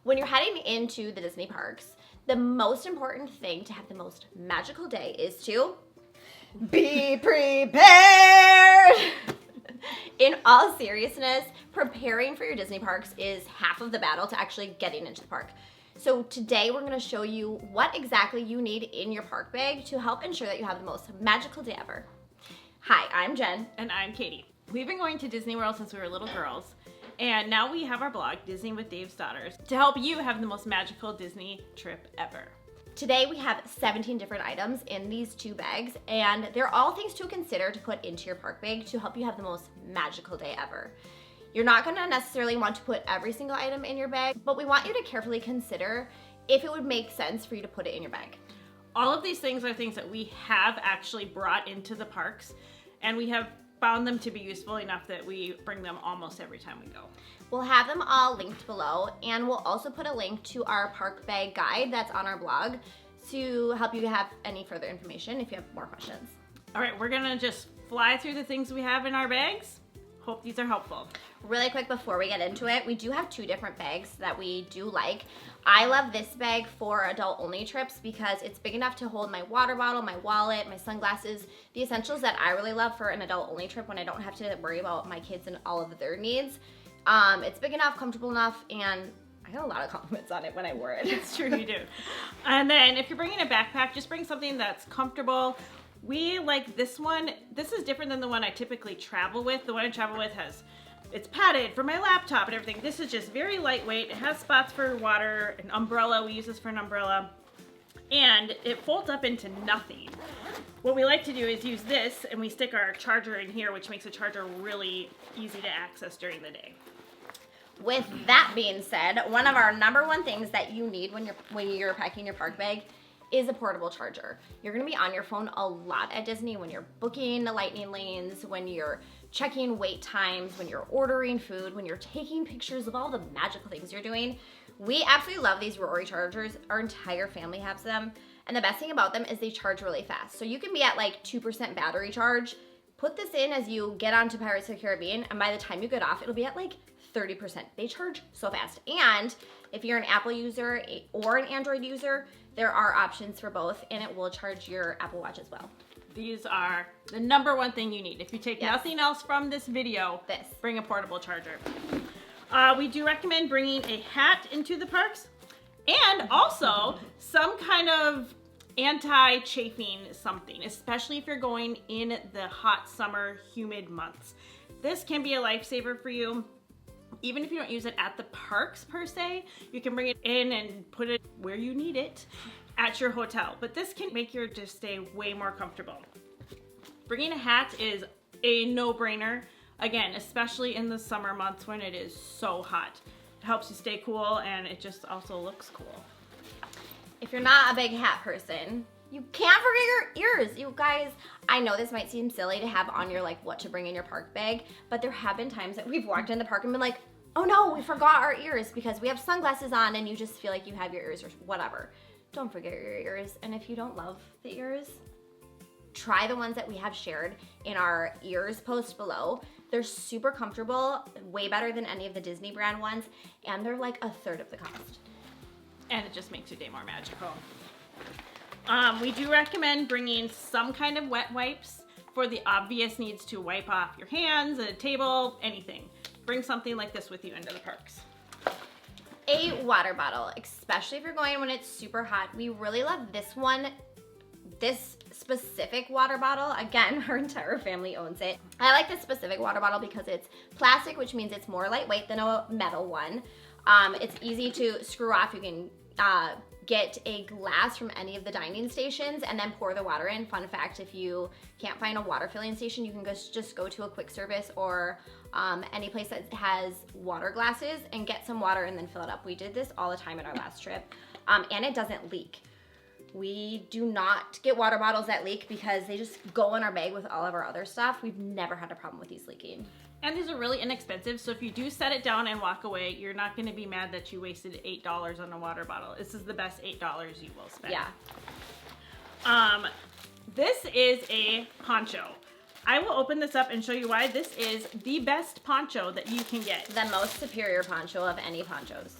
When you're heading into the Disney parks, the most important thing to have the most magical day is to be prepared. In all seriousness, preparing for your Disney parks is half of the battle to actually getting into the park. So today we're going to show you what exactly you need in your park bag to help ensure that you have the most magical day ever. Hi, I'm Jen. And I'm Katie. We've been going to Disney World since we were little girls, and now we have our blog, Disney with Dave's Daughters, to help you have the most magical Disney trip ever. Today we have 17 different items in these two bags, and they're all things to consider to put into your park bag to help you have the most magical day ever. You're not going to necessarily want to put every single item in your bag, but we want you to carefully consider if it would make sense for you to put it in your bag. All of these things are things that we have actually brought into the parks, and we have found them to be useful enough that we bring them almost every time we go. We'll have them all linked below, and we'll also put a link to our park bag guide that's on our blog to help you have any further information if you have more questions. All right, we're gonna just fly through the things we have in our bags. Hope these are helpful. Really quick before we get into it, we do have two different bags that we do like. I love this bag for adult only trips because it's big enough to hold my water bottle, my wallet, my sunglasses, the essentials that I really love for an adult only trip when I don't have to worry about my kids and all of their needs. It's big enough, comfortable enough, and I got a lot of compliments on it when I wore it. It's true, you do. And then if you're bringing a backpack, just bring something that's comfortable. We like this one. This is different than the one I typically travel with. The one I travel with it's padded for my laptop and everything. This is just very lightweight. It has spots for water, an umbrella. We use this for an umbrella. And it folds up into nothing. What we like to do is use this, and we stick our charger in here, which makes the charger really easy to access during the day. With that being said, one of our number one things that you need when you're packing your park bag is a portable charger. You're gonna be on your phone a lot at Disney when you're booking the lightning lanes, when you're checking wait times, when you're ordering food, when you're taking pictures of all the magical things you're doing. We absolutely love these Rory chargers. Our entire family has them. And the best thing about them is they charge really fast. So you can be at like 2% battery charge. Put this in as you get onto Pirates of the Caribbean, and by the time you get off, it'll be at like 30%. They charge so fast. And if you're an Apple user or an Android user, there are options for both, and it will charge your Apple Watch as well. These are the number one thing you need. If you take nothing else from this video, bring a portable charger. We do recommend bringing a hat into the parks, and also some kind of anti-chafing something, especially if you're going in the hot summer humid months. This can be a lifesaver for you. Even if you don't use it at the parks per se, you can bring it in and put it where you need it at your hotel. But this can make your stay way more comfortable. Bringing a hat is a no-brainer. Again, especially in the summer months when it is so hot. It helps you stay cool, and it just also looks cool. If you're not a big hat person, you can't forget your ears. You guys, I know this might seem silly to have on your like what to bring in your park bag, but there have been times that we've walked in the park and been like, oh no, we forgot our ears because we have sunglasses on, and you just feel like you have your ears or whatever. Don't forget your ears. And if you don't love the ears, try the ones that we have shared in our ears post below. They're super comfortable, way better than any of the Disney brand ones, and they're like a third of the cost. And it just makes your day more magical. We do recommend bringing some kind of wet wipes for the obvious needs to wipe off your hands, a table, anything. Bring something like this with you into the parks. A water bottle, especially if you're going when it's super hot. We really love this one. This specific water bottle, again, our entire family owns it. I like this specific water bottle because it's plastic, which means it's more lightweight than a metal one. It's easy to screw off. You can get a glass from any of the dining stations and then pour the water in. Fun fact, if you can't find a water filling station, you can just go to a quick service or any place that has water glasses and get some water and then fill it up. We did this all the time in our last trip, and it doesn't leak. We do not get water bottles that leak because they just go in our bag with all of our other stuff. We've never had a problem with these leaking. And these are really inexpensive, so if you do set it down and walk away, you're not going to be mad that you wasted $8 on a water bottle. This is the best $8 you will spend. Yeah. This is a poncho. I will open this up and show you why this is the best poncho that you can get. The most superior poncho of any ponchos.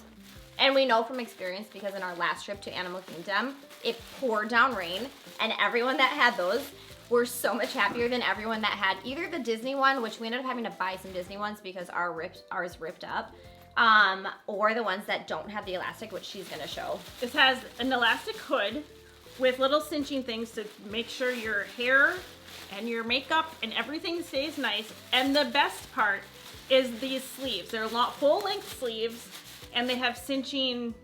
And we know from experience, because in our last trip to Animal Kingdom, it poured down rain, and everyone that had those were so much happier than everyone that had either the Disney one, which we ended up having to buy some Disney ones because ours ripped up, or the ones that don't have the elastic, which she's gonna show. This has an elastic hood with little cinching things to make sure your hair and your makeup and everything stays nice. And the best part is these sleeves. They're full length sleeves, and they have cinching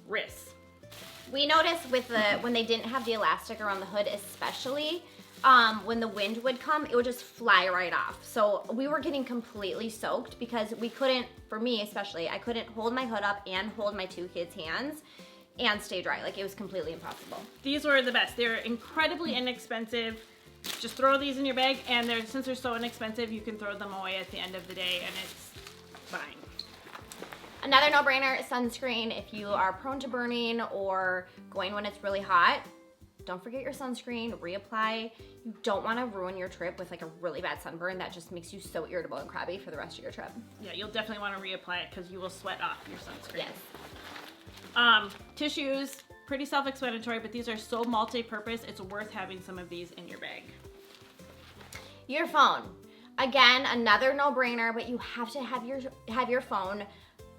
wrists. We noticed with when they didn't have the elastic around the hood, especially, when the wind would come, it would just fly right off. So we were getting completely soaked because we couldn't, for me especially, I couldn't hold my hood up and hold my 2 kids' hands and stay dry. Like, it was completely impossible. These were the best. They're incredibly inexpensive. Just throw these in your bag, and since they're so inexpensive, you can throw them away at the end of the day, and it's fine. Another no-brainer, sunscreen. If you are prone to burning or going when it's really hot, don't forget your sunscreen, reapply. You don't want to ruin your trip with like a really bad sunburn that just makes you so irritable and crabby for the rest of your trip. Yeah, you'll definitely want to reapply it because you will sweat off your sunscreen. Yes. Tissues, pretty self-explanatory, but these are so multi-purpose, it's worth having some of these in your bag. Your phone. Again, another no-brainer, but you have to have your phone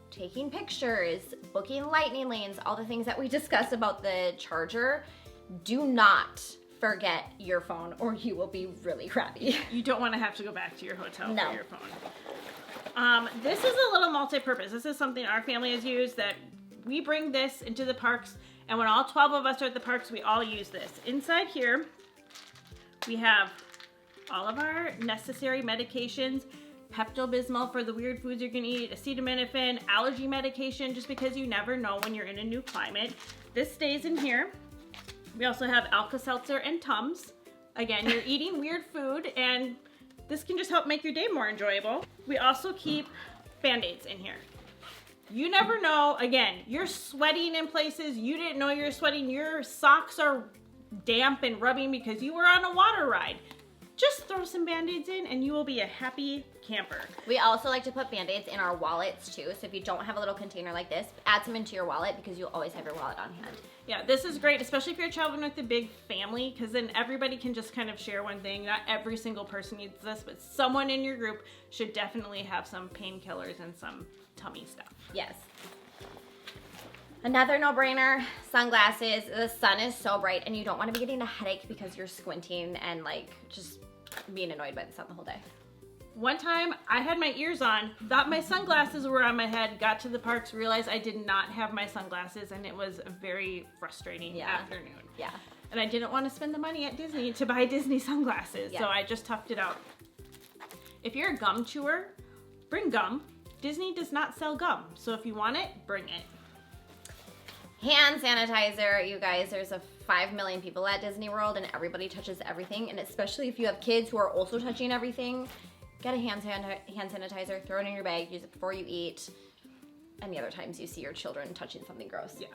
taking pictures, booking lightning lanes, all the things that we discussed about the charger. Do not forget your phone or you will be really crabby. You don't want to have to go back to your hotel No. for your phone. This is a little multi-purpose. This is something our family has used, that we bring this into the parks, and when all 12 of us are at the parks, we all use this. Inside here, we have all of our necessary medications, Pepto-Bismol for the weird foods you're gonna eat, acetaminophen, allergy medication, just because you never know when you're in a new climate. This stays in here. We also have Alka-Seltzer and Tums. Again, you're eating weird food, and this can just help make your day more enjoyable. We also keep Band-Aids in here. You never know, again, you're sweating in places you didn't know you're sweating. Your socks are damp and rubbing because you were on a water ride. Just throw some Band-Aids in and you will be a happy camper. We also like to put Band-Aids in our wallets too. So if you don't have a little container like this, add some into your wallet because you'll always have your wallet on hand. Yeah, this is great, especially if you're traveling with a big family, because then everybody can just kind of share one thing. Not every single person needs this, but someone in your group should definitely have some painkillers and some tummy stuff. Yes. Another no-brainer, sunglasses. The sun is so bright and you don't want to be getting a headache because you're squinting and like just being annoyed by the sun the whole day. One time I had my ears on, thought my sunglasses were on my head, got to the parks, realized I did not have my sunglasses, and it was a very frustrating afternoon. Yeah. And I didn't want to spend the money at Disney to buy Disney sunglasses, Yeah. so I just toughed it out. If you're a gum chewer, bring gum. Disney does not sell gum, so if you want it, bring it. Hand sanitizer, you guys, there's 5 million people at Disney World and everybody touches everything, and especially if you have kids who are also touching everything, get a hand sanitizer, throw it in your bag, use it before you eat. Any other times you see your children touching something gross. Yeah.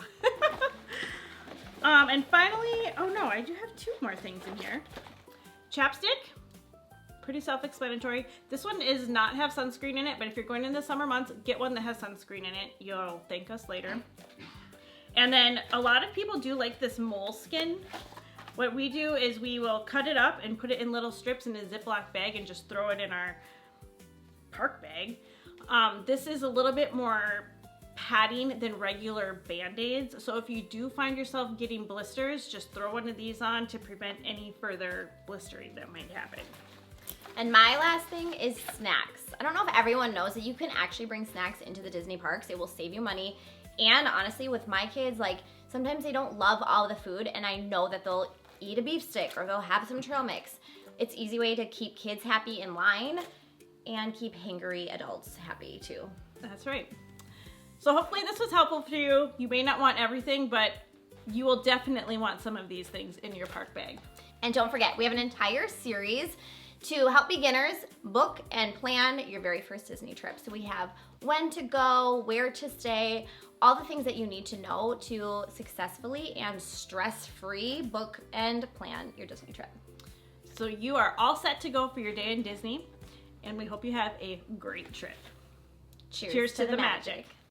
And finally, oh no, I do have 2 more things in here. Chapstick, pretty self-explanatory. This one does not have sunscreen in it, but if you're going in the summer months, get one that has sunscreen in it. You'll thank us later. And then a lot of people do like this moleskin. What we do is we will cut it up and put it in little strips in a Ziploc bag and just throw it in our park bag. This is a little bit more padding than regular Band-Aids. So if you do find yourself getting blisters, just throw one of these on to prevent any further blistering that might happen. And my last thing is snacks. I don't know if everyone knows that you can actually bring snacks into the Disney parks. It will save you money. And honestly, with my kids, like sometimes they don't love all the food, and I know that they'll eat a beef stick or they'll have some trail mix. It's an easy way to keep kids happy in line and keep hangry adults happy too. That's right. So hopefully this was helpful for you. You may not want everything, but you will definitely want some of these things in your park bag. And don't forget, we have an entire series to help beginners book and plan your very first Disney trip. So we have when to go, where to stay, all the things that you need to know to successfully and stress-free book and plan your Disney trip. So you are all set to go for your day in Disney, and we hope you have a great trip. Cheers to the magic.